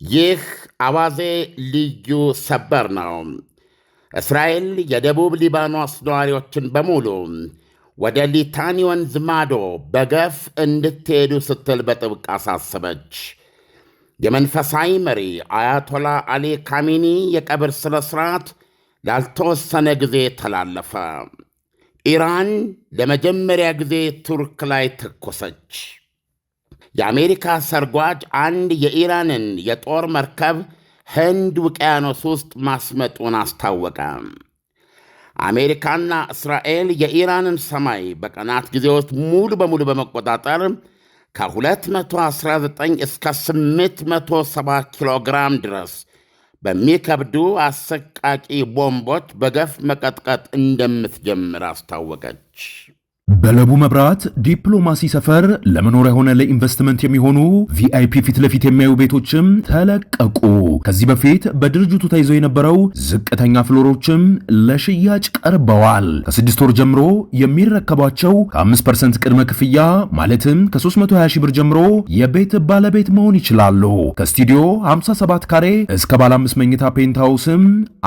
ይህ አዋዜ ልዩ ሰበር ነው። እስራኤል የደቡብ ሊባኖስ ነዋሪዎችን በሙሉ ወደ ሊታኒ ወንዝ ማዶ በገፍ እንድትሄዱ ስትል በጥብቅ አሳሰበች። የመንፈሳዊ መሪ አያቶላ አሊ ካሚኒ የቀብር ሥነ ሥርዓት ላልተወሰነ ጊዜ ተላለፈ። ኢራን ለመጀመሪያ ጊዜ ቱርክ ላይ ተኮሰች። የአሜሪካ ሰርጓጅ አንድ የኢራንን የጦር መርከብ ህንድ ውቅያኖስ ውስጥ ማስመጡን አስታወቀ። አሜሪካና እስራኤል የኢራንን ሰማይ በቀናት ጊዜ ውስጥ ሙሉ በሙሉ በመቆጣጠር ከ219 እስከ 870 ኪሎ ግራም ድረስ በሚከብዱ አሰቃቂ ቦምቦች በገፍ መቀጥቀጥ እንደምትጀምር አስታወቀች። በለቡ መብራት ዲፕሎማሲ ሰፈር ለመኖሪያ ሆነ ለኢንቨስትመንት የሚሆኑ ቪአይፒ ፊት ለፊት የሚያዩ ቤቶችም ተለቀቁ። ከዚህ በፊት በድርጅቱ ተይዘው የነበረው ዝቅተኛ ፍሎሮችም ለሽያጭ ቀርበዋል። ከ6 ወር ጀምሮ የሚረከቧቸው ከ5% ቅድመ ክፍያ ማለትም ከ320 ሺህ ብር ጀምሮ የቤት ባለቤት መሆን ይችላሉ። ከስቱዲዮ 57 ካሬ እስከ ባለ 5 መኝታ ፔንታውስም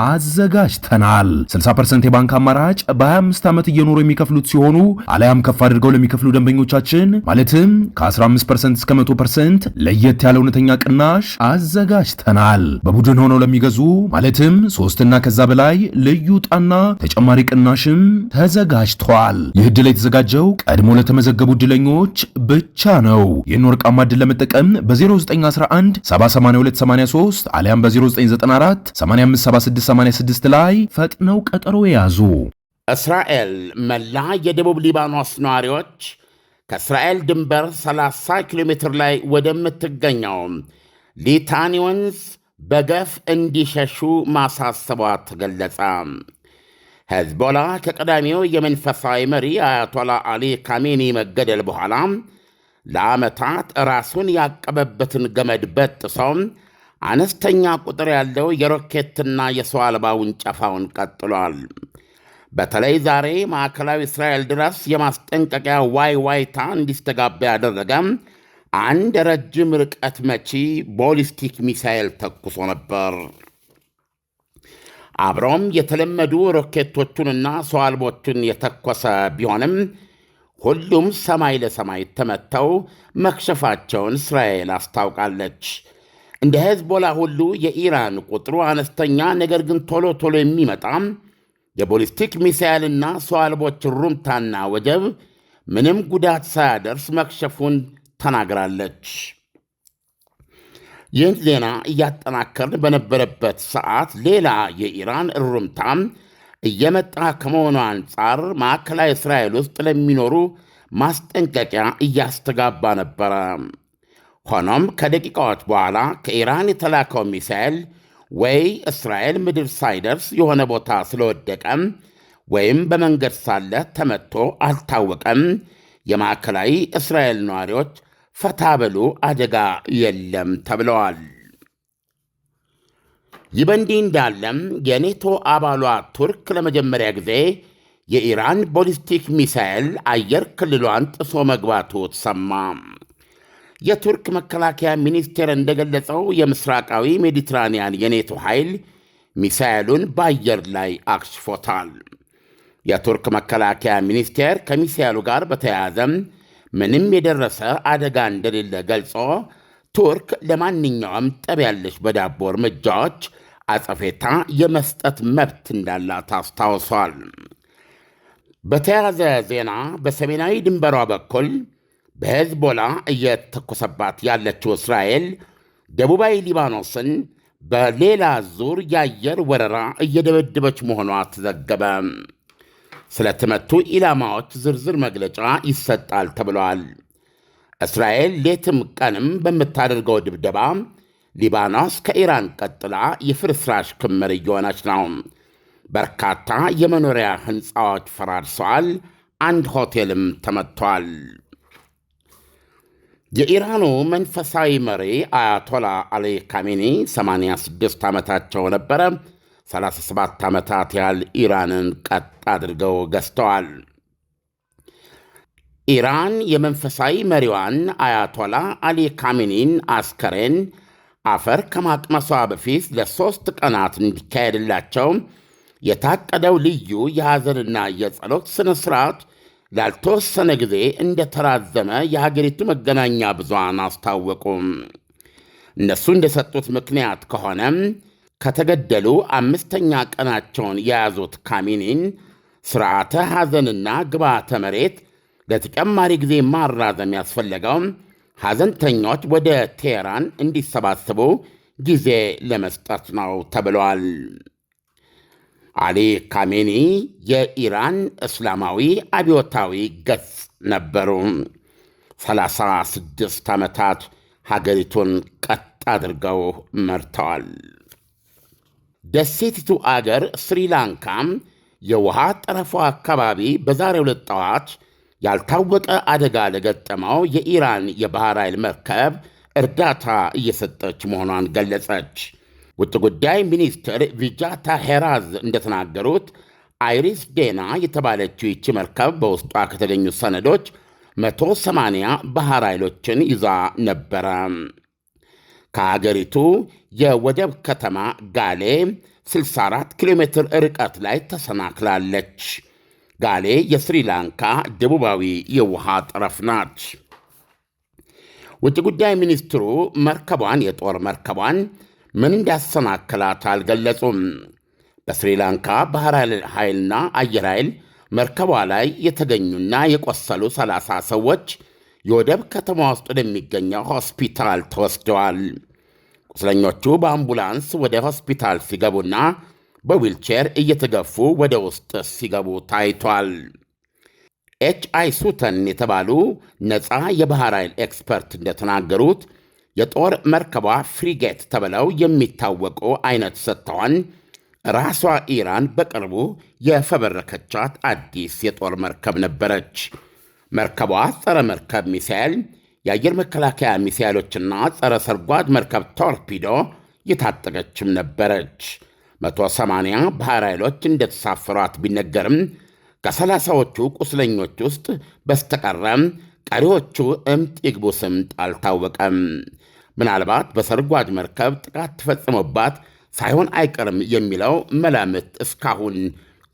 አዘጋጅተናል። 60% የባንክ አማራጭ በ25 ዓመት እየኖሩ የሚከፍሉት ሲሆኑ አለያም ከፍ አድርገው ለሚከፍሉ ደንበኞቻችን ማለትም ከ15% እስከ 100% ለየት ያለ እውነተኛ ቅናሽ አዘጋጅተናል። በቡድን ሆነው ለሚገዙ ማለትም 3 እና ከዛ በላይ ልዩ ዕጣና ተጨማሪ ቅናሽም ተዘጋጅቷል። ይህ ዕድል የተዘጋጀው ቀድሞ ለተመዘገቡ ዕድለኞች ብቻ ነው። ይህን ወርቃማ ዕድል ለመጠቀም በ0911 78283 አለያም በ0994 857686 ላይ ፈጥነው ቀጠሮ የያዙ። እስራኤል መላ የደቡብ ሊባኖስ ነዋሪዎች ከእስራኤል ድንበር 30 ኪሎ ሜትር ላይ ወደምትገኘው ሊታኒ ወንዝ በገፍ እንዲሸሹ ማሳሰቧ ተገለጸ። ሄዝቦላ ከቀዳሚው የመንፈሳዊ መሪ አያቶላ አሊ ካሜኒ መገደል በኋላ ለዓመታት ራሱን ያቀበበትን ገመድ በጥሰው አነስተኛ ቁጥር ያለው የሮኬትና የሰው አልባ ውንጨፋውን ቀጥሏል። በተለይ ዛሬ ማዕከላዊ እስራኤል ድረስ የማስጠንቀቂያ ዋይታ እንዲስተጋባ ያደረገ አንድ ረጅም ርቀት መቺ ቦሊስቲክ ሚሳኤል ተኩሶ ነበር። አብረውም የተለመዱ ሮኬቶቹንና ሰው አልቦቹን የተኮሰ ቢሆንም ሁሉም ሰማይ ለሰማይ ተመተው መክሸፋቸውን እስራኤል አስታውቃለች። እንደ ሄዝቦላ ሁሉ የኢራን ቁጥሩ አነስተኛ ነገር ግን ቶሎ ቶሎ የሚመጣ የቦሊስቲክ ሚሳኤልና ሰው አልቦች ሩምታና ወጀብ ምንም ጉዳት ሳያደርስ መክሸፉን ተናግራለች። ይህን ዜና እያጠናከርን በነበረበት ሰዓት ሌላ የኢራን ሩምታ እየመጣ ከመሆኑ አንጻር ማዕከላዊ እስራኤል ውስጥ ለሚኖሩ ማስጠንቀቂያ እያስተጋባ ነበረ። ሆኖም ከደቂቃዎች በኋላ ከኢራን የተላከው ሚሳኤል ወይ እስራኤል ምድር ሳይደርስ የሆነ ቦታ ስለወደቀም ወይም በመንገድ ሳለ ተመቶ አልታወቀም። የማዕከላዊ እስራኤል ነዋሪዎች ፈታ በሉ አደጋ የለም ተብለዋል። ይህ በእንዲህ እንዳለም የኔቶ አባሏ ቱርክ ለመጀመሪያ ጊዜ የኢራን ቦሊስቲክ ሚሳኤል አየር ክልሏን ጥሶ መግባቱ ተሰማ። የቱርክ መከላከያ ሚኒስቴር እንደገለጸው የምስራቃዊ ሜዲትራንያን የኔቶ ኃይል ሚሳኤሉን በአየር ላይ አክሽፎታል። የቱርክ መከላከያ ሚኒስቴር ከሚሳኤሉ ጋር በተያያዘም ምንም የደረሰ አደጋ እንደሌለ ገልጾ ቱርክ ለማንኛውም ጠብ ያለሽ በዳቦ እርምጃዎች አጸፌታ የመስጠት መብት እንዳላት አስታውሷል። በተያያዘ ዜና በሰሜናዊ ድንበሯ በኩል በሄዝቦላ እየተኮሰባት ያለችው እስራኤል ደቡባዊ ሊባኖስን በሌላ ዙር የአየር ወረራ እየደበደበች መሆኗ ተዘገበ። ስለተመቱ ኢላማዎች ዝርዝር መግለጫ ይሰጣል ተብሏል። እስራኤል ሌትም ቀንም በምታደርገው ድብደባ ሊባኖስ ከኢራን ቀጥላ የፍርስራሽ ክምር እየሆነች ነው። በርካታ የመኖሪያ ሕንፃዎች ፈራርሰዋል። አንድ ሆቴልም ተመቷል። የኢራኑ መንፈሳዊ መሪ አያቶላ አሊ ካሜኒ 86 ዓመታቸው ነበረ። 37 ዓመታት ያህል ኢራንን ቀጥ አድርገው ገዝተዋል። ኢራን የመንፈሳዊ መሪዋን አያቶላ አሊ ካሜኒን አስከሬን አፈር ከማቅመሷ በፊት ለ3 ቀናት እንዲካሄድላቸው የታቀደው ልዩ የሐዘንና የጸሎት ሥነ ሥርዓት ላልተወሰነ ጊዜ እንደተራዘመ የሀገሪቱ መገናኛ ብዙሃን አስታወቁ። እነሱ እንደሰጡት ምክንያት ከሆነም ከተገደሉ 5ኛ ቀናቸውን የያዙት ካሚኒን ሥርዓተ ሐዘንና ግብዓተ መሬት ለተጨማሪ ጊዜ ማራዘም ያስፈለገው ሐዘንተኞች ወደ ቴህራን እንዲሰባሰቡ ጊዜ ለመስጠት ነው ተብሏል። አሊ ካሜኒ የኢራን እስላማዊ አብዮታዊ ገጽ ነበሩ። 36 ዓመታት ሀገሪቱን ቀጥ አድርገው መርተዋል። ደሴቲቱ አገር ስሪላንካ የውሃ ጠረፏ አካባቢ በዛሬው ዕለት ጠዋት ያልታወቀ አደጋ ለገጠመው የኢራን የባሕር ኃይል መርከብ እርዳታ እየሰጠች መሆኗን ገለጸች። ውጭ ጉዳይ ሚኒስትር ቪጃታ ሄራዝ እንደተናገሩት አይሪስ ዴና የተባለችው ይቺ መርከብ በውስጧ ከተገኙ ሰነዶች 180 ባሕር ኃይሎችን ይዛ ነበረ። ከአገሪቱ የወደብ ከተማ ጋሌ 64 ኪሎ ሜትር ርቀት ላይ ተሰናክላለች። ጋሌ የስሪላንካ ደቡባዊ የውሃ ጠረፍ ናት። ውጭ ጉዳይ ሚኒስትሩ የጦር መርከቧን ምን እንዳሰናከላት አልገለጹም። በስሪላንካ ባሕር ኃይልና አየር ኃይል መርከቧ ላይ የተገኙና የቆሰሉ 30 ሰዎች የወደብ ከተማ ውስጥ ወደሚገኘው ሆስፒታል ተወስደዋል። ቁስለኞቹ በአምቡላንስ ወደ ሆስፒታል ሲገቡና በዊልቼር እየተገፉ ወደ ውስጥ ሲገቡ ታይቷል። ኤች.አይ ሱተን የተባሉ ነፃ የባሕር ኃይል ኤክስፐርት እንደተናገሩት የጦር መርከቧ ፍሪጌት ተብለው የሚታወቁ አይነት ስትሆን ራሷ ኢራን በቅርቡ የፈበረከቻት አዲስ የጦር መርከብ ነበረች። መርከቧ ጸረ መርከብ ሚሳኤል፣ የአየር መከላከያ ሚሳኤሎችና ጸረ ሰርጓድ መርከብ ቶርፒዶ የታጠቀችም ነበረች። 180 ባሕር ኃይሎች እንደተሳፈሯት ቢነገርም ከ30ዎቹ ቁስለኞች ውስጥ በስተቀረ ቀሪዎቹ እምጥ ይግቡ ስምጥ አልታወቀም። ምናልባት በሰርጓጅ መርከብ ጥቃት ተፈጽሞባት ሳይሆን አይቀርም የሚለው መላምት እስካሁን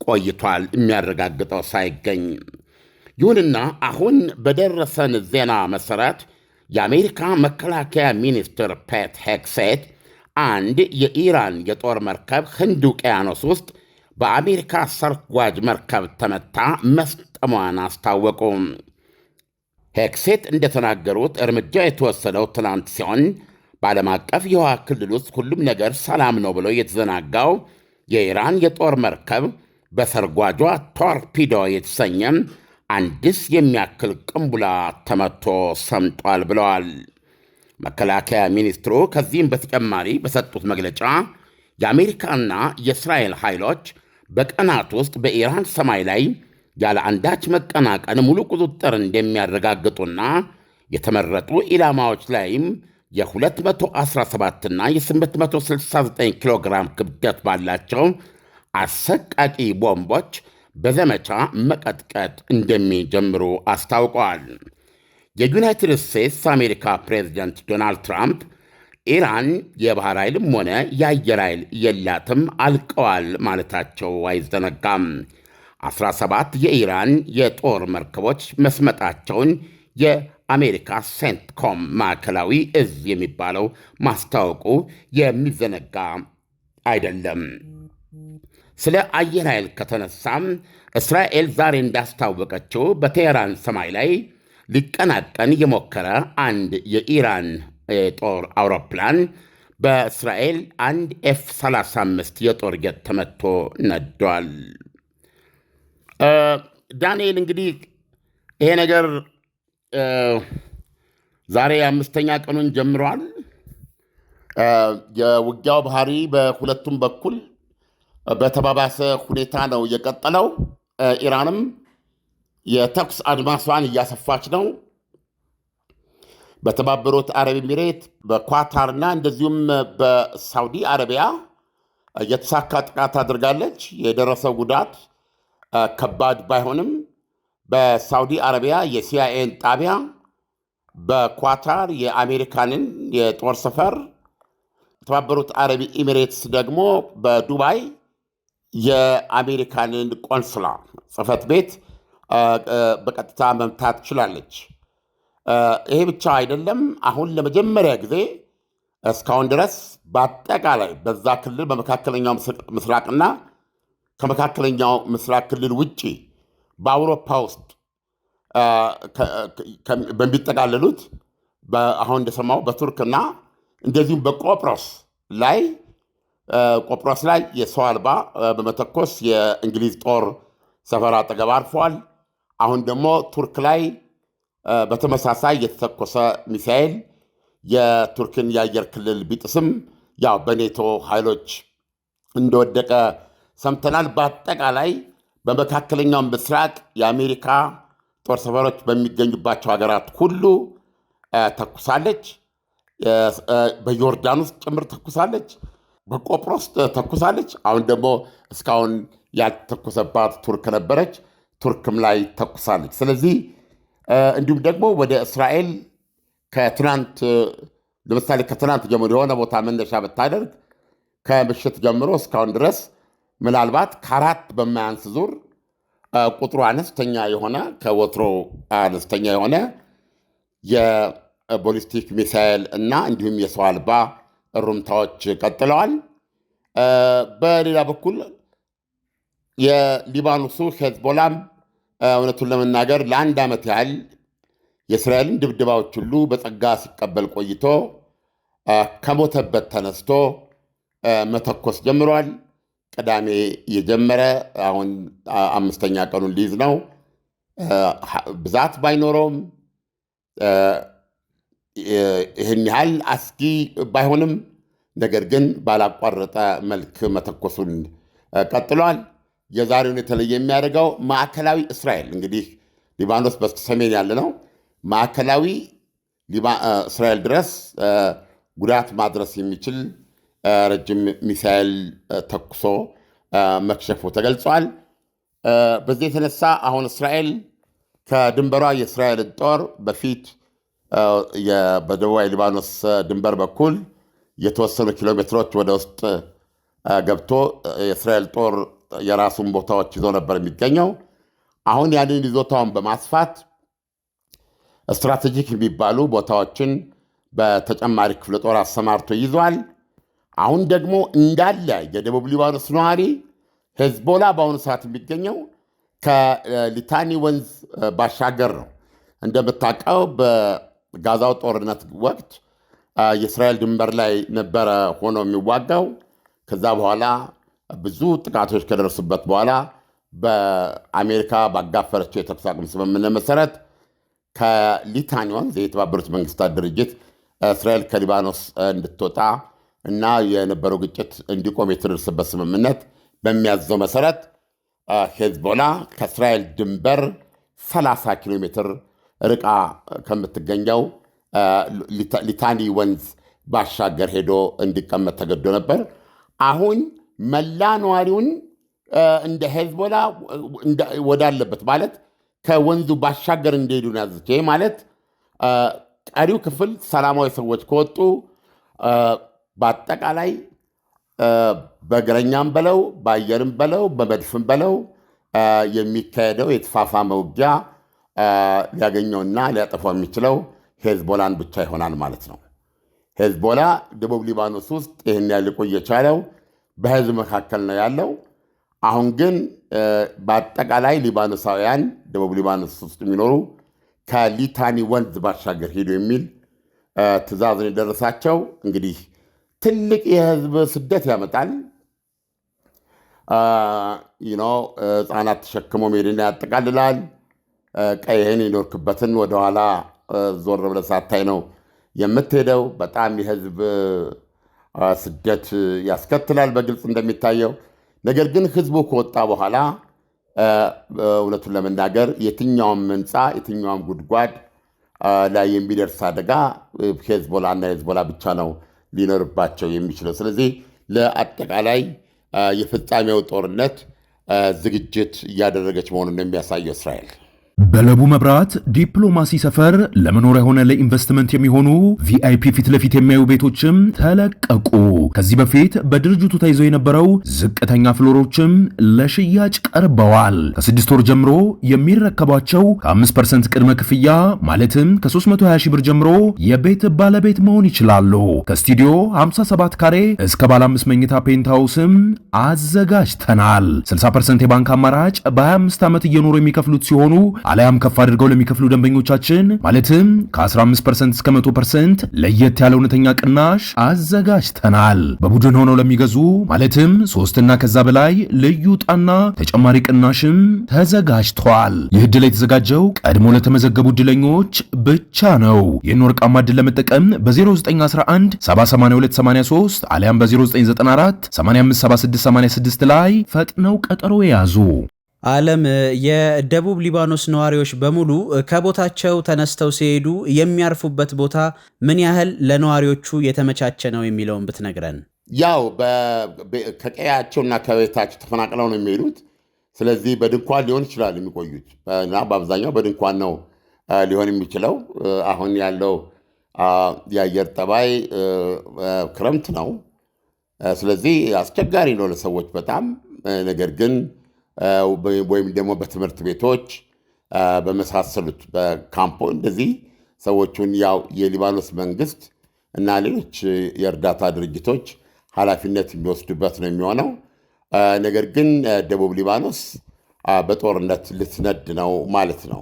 ቆይቷል፣ የሚያረጋግጠው ሳይገኝ። ይሁንና አሁን በደረሰን ዜና መሠረት የአሜሪካ መከላከያ ሚኒስትር ፔት ሄግሴት አንድ የኢራን የጦር መርከብ ህንድ ውቅያኖስ ውስጥ በአሜሪካ ሰርጓጅ መርከብ ተመታ መስጠሟን አስታወቁ። ሄግሴት እንደተናገሩት እርምጃ የተወሰደው ትናንት ሲሆን በዓለም አቀፍ የውሃ ክልል ውስጥ ሁሉም ነገር ሰላም ነው ብሎ የተዘናጋው የኢራን የጦር መርከብ በሰርጓጇ ቶርፒዶ የተሰኘ አንድስ የሚያክል ቅንቡላ ተመቶ ሰምጧል ብለዋል። መከላከያ ሚኒስትሩ ከዚህም በተጨማሪ በሰጡት መግለጫ የአሜሪካና የእስራኤል ኃይሎች በቀናት ውስጥ በኢራን ሰማይ ላይ ያለ አንዳች መቀናቀን ሙሉ ቁጥጥር እንደሚያረጋግጡና የተመረጡ ኢላማዎች ላይም የ217ና የ869 ኪሎ ግራም ክብደት ባላቸው አሰቃቂ ቦምቦች በዘመቻ መቀጥቀጥ እንደሚጀምሩ አስታውቀዋል። የዩናይትድ ስቴትስ አሜሪካ ፕሬዚደንት ዶናልድ ትራምፕ ኢራን የባሕር ኃይልም ሆነ የአየር ኃይል የላትም አልቀዋል ማለታቸው አይዘነጋም። 17 የኢራን የጦር መርከቦች መስመጣቸውን የአሜሪካ ሴንትኮም ማዕከላዊ እዝ የሚባለው ማስታወቁ የሚዘነጋ አይደለም። ስለ አየር ኃይል ከተነሳም እስራኤል ዛሬ እንዳስታወቀችው በቴህራን ሰማይ ላይ ሊቀናቀን የሞከረ አንድ የኢራን የጦር አውሮፕላን በእስራኤል አንድ ኤፍ-35 የጦር ጀት ተመቶ ነዷል። ዳንኤል፣ እንግዲህ ይሄ ነገር ዛሬ 5ኛ ቀኑን ጀምሯል። የውጊያው ባህሪ በሁለቱም በኩል በተባባሰ ሁኔታ ነው የቀጠለው። ኢራንም የተኩስ አድማሷን እያሰፋች ነው። በተባበሩት አረብ ኤሚሬት፣ በኳታርና እንደዚሁም በሳውዲ አረቢያ የተሳካ ጥቃት አድርጋለች። የደረሰው ጉዳት ከባድ ባይሆንም በሳውዲ አረቢያ የሲአይኤን ጣቢያ፣ በኳታር የአሜሪካንን የጦር ሰፈር የተባበሩት አረብ ኤሚሬትስ ደግሞ በዱባይ የአሜሪካንን ቆንስላ ጽሕፈት ቤት በቀጥታ መምታት ችላለች። ይሄ ብቻ አይደለም። አሁን ለመጀመሪያ ጊዜ እስካሁን ድረስ በአጠቃላይ በዛ ክልል በመካከለኛው ምስራቅና ከመካከለኛው ምስራቅ ክልል ውጭ በአውሮፓ ውስጥ በሚጠቃለሉት አሁን እንደሰማው በቱርክና እንደዚሁም በቆጵሮስ ላይ የሰው አልባ በመተኮስ የእንግሊዝ ጦር ሰፈር አጠገብ አርፏል። አሁን ደግሞ ቱርክ ላይ በተመሳሳይ የተተኮሰ ሚሳኤል የቱርክን የአየር ክልል ቢጥስም ያው በኔቶ ኃይሎች እንደወደቀ ሰምተናል። በአጠቃላይ በመካከለኛው ምስራቅ የአሜሪካ ጦር ሰፈሮች በሚገኙባቸው ሀገራት ሁሉ ተኩሳለች። በዮርዳኖስ ጭምር ተኩሳለች። በቆጵሮስ ተኩሳለች። አሁን ደግሞ እስካሁን ያልተተኮሰባት ቱርክ ነበረች። ቱርክም ላይ ተኩሳለች። ስለዚህ እንዲሁም ደግሞ ወደ እስራኤል ለምሳሌ ከትናንት ጀምሮ የሆነ ቦታ መነሻ ብታደርግ ከምሽት ጀምሮ እስካሁን ድረስ ምናልባት ከ4 በማያንስ ዙር ቁጥሩ አነስተኛ የሆነ ከወትሮ አነስተኛ የሆነ የቦሊስቲክ ሚሳይል እና እንዲሁም የሰው አልባ እሩምታዎች ቀጥለዋል። በሌላ በኩል የሊባኖሱ ሄዝቦላም እውነቱን ለመናገር ለ1 ዓመት ያህል የእስራኤልን ድብደባዎች ሁሉ በጸጋ ሲቀበል ቆይቶ ከሞተበት ተነስቶ መተኮስ ጀምሯል። ቅዳሜ የጀመረ አሁን 5ኛ ቀኑን ሊይዝ ነው። ብዛት ባይኖረውም ይህን ያህል አስጊ ባይሆንም ነገር ግን ባላቋረጠ መልክ መተኮሱን ቀጥሏል። የዛሬውን የተለየ የሚያደርገው ማዕከላዊ እስራኤል እንግዲህ ሊባኖስ በስተሰሜን ያለ ነው። ማዕከላዊ እስራኤል ድረስ ጉዳት ማድረስ የሚችል ረጅም ሚሳኤል ተኩሶ መክሸፉ ተገልጿል። በዚህ የተነሳ አሁን እስራኤል ከድንበሯ የእስራኤልን ጦር በፊት በደቡባዊ ሊባኖስ ድንበር በኩል የተወሰኑ ኪሎ ሜትሮች ወደ ውስጥ ገብቶ የእስራኤል ጦር የራሱን ቦታዎች ይዞ ነበር የሚገኘው። አሁን ያንን ይዞታውን በማስፋት ስትራቴጂክ የሚባሉ ቦታዎችን በተጨማሪ ክፍለ ጦር አሰማርቶ ይዟል። አሁን ደግሞ እንዳለ የደቡብ ሊባኖስ ነዋሪ ሄዝቦላ በአሁኑ ሰዓት የሚገኘው ከሊታኒ ወንዝ ባሻገር ነው። እንደምታውቀው በጋዛው ጦርነት ወቅት የእስራኤል ድንበር ላይ ነበረ ሆኖ የሚዋጋው። ከዛ በኋላ ብዙ ጥቃቶች ከደረሱበት በኋላ በአሜሪካ ባጋፈረችው የተኩስ አቁም ስምምነት መሰረት ከሊታኒ ወንዝ የተባበሩት መንግስታት ድርጅት እስራኤል ከሊባኖስ እንድትወጣ እና የነበረው ግጭት እንዲቆም የተደረሰበት ስምምነት በሚያዘው መሰረት ሄዝቦላ ከእስራኤል ድንበር 30 ኪሎ ሜትር ርቃ ከምትገኘው ሊታኒ ወንዝ ባሻገር ሄዶ እንዲቀመጥ ተገዶ ነበር። አሁን መላ ነዋሪውን እንደ ሄዝቦላ ወዳለበት ማለት ከወንዙ ባሻገር እንደሄዱ ነው ያዘች። ይህ ማለት ቀሪው ክፍል ሰላማዊ ሰዎች ከወጡ በአጠቃላይ በእግረኛም በለው በአየርም በለው በመድፍም በለው የሚካሄደው የተፋፋመ ውጊያ ሊያገኘውና ሊያጠፋው የሚችለው ሄዝቦላን ብቻ ይሆናል ማለት ነው። ሄዝቦላ ደቡብ ሊባኖስ ውስጥ ይህን ያህል ሊቆይ የቻለው በህዝብ መካከል ነው ያለው። አሁን ግን በአጠቃላይ ሊባኖሳውያን ደቡብ ሊባኖስ ውስጥ የሚኖሩ ከሊታኒ ወንዝ ባሻገር ሄዱ የሚል ትዕዛዝን የደረሳቸው እንግዲህ ትልቅ የህዝብ ስደት ያመጣል። ህፃናት ተሸክሞ መሄድን ያጠቃልላል። ቀይህን የኖርክበትን ወደኋላ ዞር ብለህ ሳታይ ነው የምትሄደው። በጣም የህዝብ ስደት ያስከትላል በግልጽ እንደሚታየው። ነገር ግን ህዝቡ ከወጣ በኋላ እውነቱን ለመናገር የትኛውም ህንፃ የትኛውም ጉድጓድ ላይ የሚደርስ አደጋ ሄዝቦላ እና ሄዝቦላ ብቻ ነው ሊኖርባቸው የሚችለው። ስለዚህ ለአጠቃላይ የፍጻሜው ጦርነት ዝግጅት እያደረገች መሆኑን የሚያሳየው እስራኤል በለቡ መብራት ዲፕሎማሲ ሰፈር ለመኖሪያ ሆነ ለኢንቨስትመንት የሚሆኑ ቪአይፒ ፊት ለፊት የሚያዩ ቤቶችም ተለቀቁ። ከዚህ በፊት በድርጅቱ ተይዘው የነበረው ዝቅተኛ ፍሎሮችም ለሽያጭ ቀርበዋል። ከ6 ወር ጀምሮ የሚረከቧቸው ከ5% ቅድመ ክፍያ ማለትም ከ320 ሺህ ብር ጀምሮ የቤት ባለቤት መሆን ይችላሉ። ከስቱዲዮ 57 ካሬ እስከ ባለ 5 መኝታ ፔንታውስም አዘጋጅተናል። 60% የባንክ አማራጭ በ25 ዓመት እየኖሩ የሚከፍሉት ሲሆኑ አለያም ከፍ አድርገው ለሚከፍሉ ደንበኞቻችን ማለትም ከ15% እስከ 100% ለየት ያለ እውነተኛ ቅናሽ አዘጋጅተናል። በቡድን ሆነው ለሚገዙ ማለትም 3 እና ከዛ በላይ ልዩ ዕጣና ተጨማሪ ቅናሽም ተዘጋጅቷል። ይህ ዕድል የተዘጋጀው ቀድሞ ለተመዘገቡ ዕድለኞች ብቻ ነው። ይህን ወርቃማ ዕድል ለመጠቀም በ0911 78283 አለያም በ0994 857686 ላይ ፈጥነው ቀጠሮ የያዙ። ዓለም የደቡብ ሊባኖስ ነዋሪዎች በሙሉ ከቦታቸው ተነስተው ሲሄዱ የሚያርፉበት ቦታ ምን ያህል ለነዋሪዎቹ የተመቻቸ ነው የሚለውን ብትነግረን። ያው ከቀያቸውና ከቤታቸው ተፈናቅለው ነው የሚሄዱት። ስለዚህ በድንኳን ሊሆን ይችላል የሚቆዩት እና በአብዛኛው በድንኳን ነው ሊሆን የሚችለው። አሁን ያለው የአየር ጠባይ ክረምት ነው። ስለዚህ አስቸጋሪ ነው ለሰዎች በጣም ነገር ግን ወይም ደግሞ በትምህርት ቤቶች በመሳሰሉት በካምፖ እንደዚህ ሰዎቹን ያው የሊባኖስ መንግስት እና ሌሎች የእርዳታ ድርጅቶች ኃላፊነት የሚወስዱበት ነው የሚሆነው። ነገር ግን ደቡብ ሊባኖስ በጦርነት ልትነድ ነው ማለት ነው።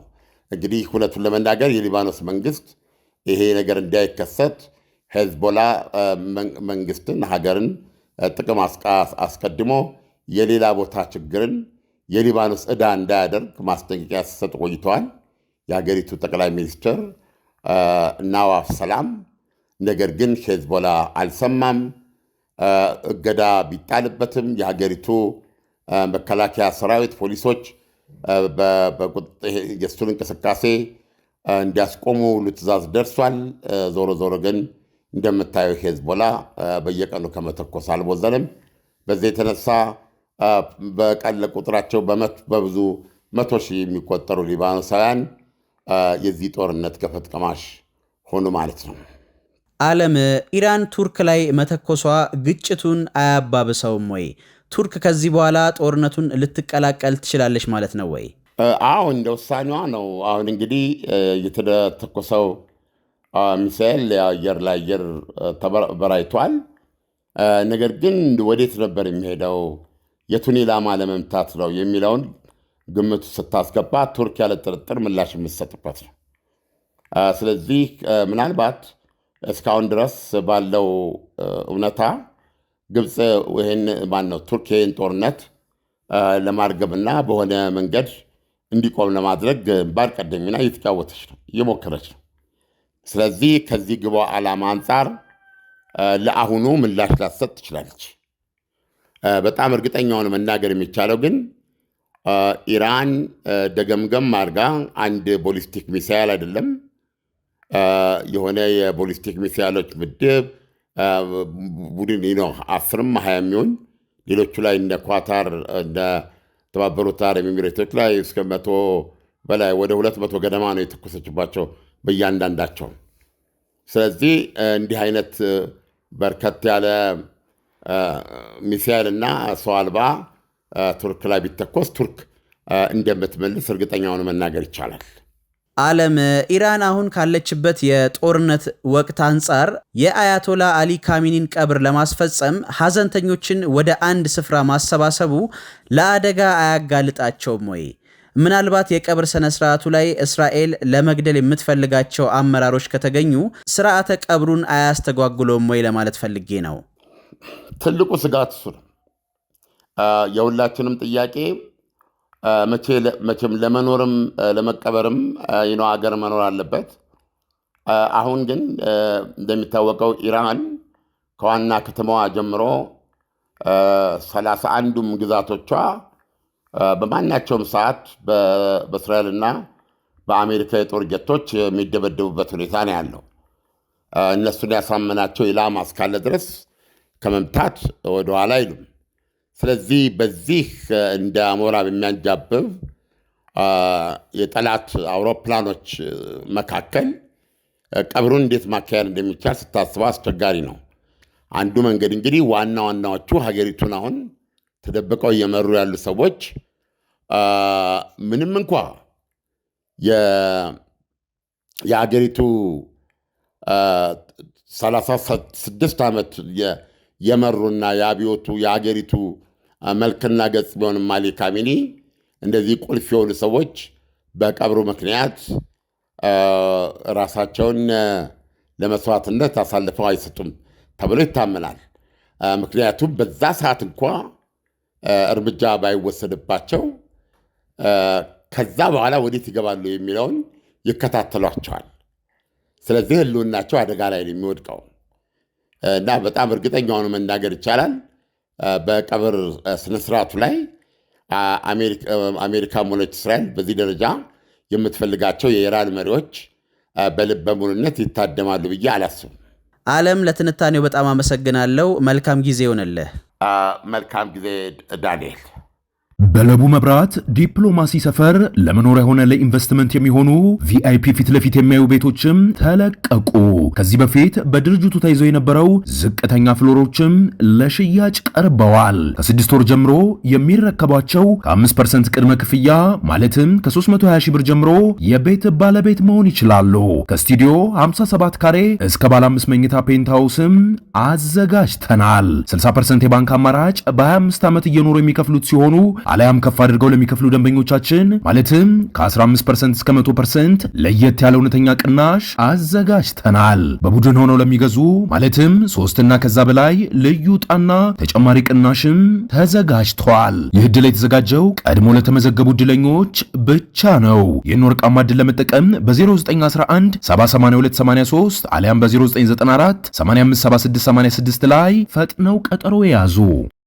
እንግዲህ እውነቱን ለመናገር የሊባኖስ መንግስት ይሄ ነገር እንዳይከሰት ሄዝቦላ መንግስትን ሀገርን ጥቅም አስቀድሞ የሌላ ቦታ ችግርን የሊባኖስ ዕዳ እንዳያደርግ ማስጠንቀቂያ ሲሰጡ ቆይተዋል የሀገሪቱ ጠቅላይ ሚኒስትር ናዋፍ ሰላም። ነገር ግን ሄዝቦላ አልሰማም። እገዳ ቢጣልበትም የሀገሪቱ መከላከያ ሰራዊት ፖሊሶች የእሱን እንቅስቃሴ እንዲያስቆሙ ሁሉ ትእዛዝ ደርሷል። ዞሮ ዞሮ ግን እንደምታየው ሄዝቦላ በየቀኑ ከመተኮስ አልቦዘንም። በዚህ የተነሳ በቀን ቁጥራቸው በብዙ 100 ሺህ የሚቆጠሩ ሊባኖሳውያን የዚህ ጦርነት ገፈት ቀማሽ ሆኑ ማለት ነው። ዓለም ኢራን ቱርክ ላይ መተኮሷ ግጭቱን አያባብሰውም ወይ? ቱርክ ከዚህ በኋላ ጦርነቱን ልትቀላቀል ትችላለች ማለት ነው ወይ? አዎ እንደ ውሳኔዋ ነው። አሁን እንግዲህ የተተኮሰው ሚሳኤል አየር ለአየር ተበራይቷል። ነገር ግን ወዴት ነበር የሚሄደው የቱን ኢላማ ለመምታት ነው የሚለውን ግምቱ ስታስገባ ቱርክ ያለ ጥርጥር ምላሽ የምትሰጥበት ነው። ስለዚህ ምናልባት እስካሁን ድረስ ባለው እውነታ ግብፅ ቱርክ ይህን ጦርነት ለማርገብና በሆነ መንገድ እንዲቆም ለማድረግ ግንባር ቀደም ሚና እየተጫወተች ነው፣ እየሞከረች ነው። ስለዚህ ከዚህ ግቧ ዓላማ አንጻር ለአሁኑ ምላሽ ላትሰጥ ትችላለች። በጣም እርግጠኛውን መናገር የሚቻለው ግን ኢራን ደገምገም አድርጋ አንድ ቦሊስቲክ ሚሳይል አይደለም የሆነ የቦሊስቲክ ሚሳይሎች ምድብ ቡድን 10 20 የሚሆን ሌሎቹ ላይ እንደ ኳታር እንደ ተባበሩት አረብ ኤሚሬቶች ላይ እስከ 100 በላይ ወደ 200 ገደማ ነው የተኮሰችባቸው በእያንዳንዳቸው። ስለዚህ እንዲህ አይነት በርከት ያለ ሚሳይል እና ሰው አልባ ቱርክ ላይ ቢተኮስ ቱርክ እንደምትመልስ እርግጠኛውን መናገር ይቻላል። ዓለም ኢራን አሁን ካለችበት የጦርነት ወቅት አንጻር የአያቶላ አሊ ካሚኒን ቀብር ለማስፈጸም ሐዘንተኞችን ወደ አንድ ስፍራ ማሰባሰቡ ለአደጋ አያጋልጣቸውም ወይ? ምናልባት የቀብር ስነ ስርዓቱ ላይ እስራኤል ለመግደል የምትፈልጋቸው አመራሮች ከተገኙ ስርዓተ ቀብሩን አያስተጓጉለውም ወይ ለማለት ፈልጌ ነው። ትልቁ ስጋት እሱ ነው። የሁላችንም ጥያቄ መቼም ለመኖርም ለመቀበርም አገር መኖር አለበት። አሁን ግን እንደሚታወቀው ኢራን ከዋና ከተማዋ ጀምሮ 31ዱም ግዛቶቿ በማናቸውም ሰዓት በእስራኤልና በአሜሪካ የጦር ጀቶች የሚደበደቡበት ሁኔታ ነው ያለው። እነሱን ያሳመናቸው ኢላማ እስካለ ድረስ ከመምታት ወደኋላ አይሉም። ስለዚህ በዚህ እንደ አሞራ የሚያንጃብብ የጠላት አውሮፕላኖች መካከል ቀብሩን እንዴት ማካሄድ እንደሚቻል ስታስበው አስቸጋሪ ነው። አንዱ መንገድ እንግዲህ ዋና ዋናዎቹ ሀገሪቱን አሁን ተደብቀው እየመሩ ያሉ ሰዎች ምንም እንኳ የሀገሪቱ 36 ዓመት የመሩና የአብዮቱ የሀገሪቱ መልክና ገጽ ቢሆንም አሊ ካሚኒ እንደዚህ ቁልፍ የሆኑ ሰዎች በቀብሩ ምክንያት ራሳቸውን ለመስዋዕትነት አሳልፈው አይሰጡም ተብሎ ይታመናል። ምክንያቱም በዛ ሰዓት እንኳ እርምጃ ባይወሰድባቸው ከዛ በኋላ ወዴት ይገባሉ የሚለውን ይከታተሏቸዋል። ስለዚህ ህልውናቸው አደጋ ላይ ነው የሚወድቀው እና በጣም እርግጠኛ ሆኖ መናገር ይቻላል በቀብር ስነስርዓቱ ላይ አሜሪካም ሆነች እስራኤል በዚህ ደረጃ የምትፈልጋቸው የኢራን መሪዎች በልበ ሙሉነት ይታደማሉ ብዬ አላስብም። ዓለም፣ ለትንታኔው በጣም አመሰግናለሁ። መልካም ጊዜ ይሆንልህ። መልካም ጊዜ ዳንኤል። በለቡ መብራት ዲፕሎማሲ ሰፈር ለመኖሪያ ሆነ ለኢንቨስትመንት የሚሆኑ ቪአይፒ ፊት ለፊት የሚያዩ ቤቶችም ተለቀቁ። ከዚህ በፊት በድርጅቱ ተይዘው የነበረው ዝቅተኛ ፍሎሮችም ለሽያጭ ቀርበዋል። ከ6 ወር ጀምሮ የሚረከቧቸው ከ5% ቅድመ ክፍያ ማለትም ከ320 ሺህ ብር ጀምሮ የቤት ባለቤት መሆን ይችላሉ። ከስቱዲዮ 57 ካሬ እስከ ባለ 5 መኝታ ፔንትሃውስም አዘጋጅተናል። 60% የባንክ አማራጭ በ25 ዓመት እየኖሩ የሚከፍሉት ሲሆኑ አሊያም ከፍ አድርገው ለሚከፍሉ ደንበኞቻችን ማለትም ከ15% እስከ 100% ለየት ያለ እውነተኛ ቅናሽ አዘጋጅተናል። በቡድን ሆነው ለሚገዙ ማለትም 3 እና ከዛ በላይ ልዩ ዕጣና ተጨማሪ ቅናሽም ተዘጋጅቷል። ይህ ዕድል የተዘጋጀው ቀድሞ ለተመዘገቡ ዕድለኞች ብቻ ነው። ይህን ወርቃማ ዕድል ለመጠቀም በ0911 78283 አሊያም በ0994 857686 ላይ ፈጥነው ቀጠሮ የያዙ።